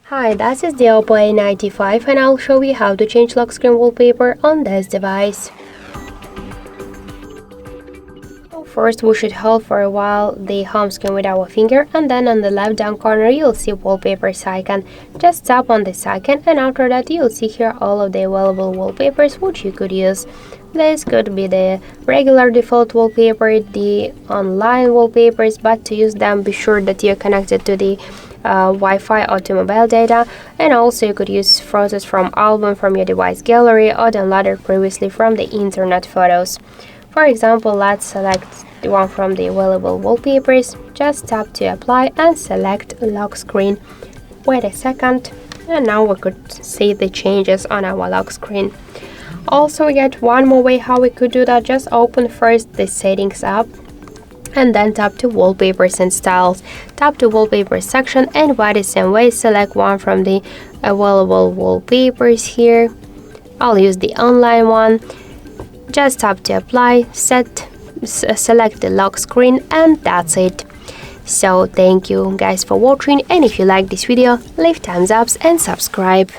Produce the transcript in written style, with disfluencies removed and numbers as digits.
Hi, this is the OPPO A95 and I'll show you how to change lock screen wallpaper on this device. First, we should hold for a while the home screen with our finger, and then on the left down corner you'll see wallpapers icon. Just tap on this icon and after that you'll see here all of the available wallpapers which you could use. This could be the regular default wallpaper, the online wallpapers, but to use them be sure that you're connected to the Wi-Fi or to mobile data, and also you could use photos from album from your device gallery or downloaded previously from the internet photos. For example, let's select the one from the available wallpapers. Just tap to apply and select lock screen. Wait a second, and now we could see the changes on our lock screen. Also, we get one more way how we could do that. Just open first the settings app and then tap to wallpapers and styles. Tap to wallpapers section and by the same way select one from the available wallpapers here. I'll use the online one. Just tap to apply, select the lock screen, and that's it. So thank you guys for watching, and if you like this video, leave thumbs ups and subscribe.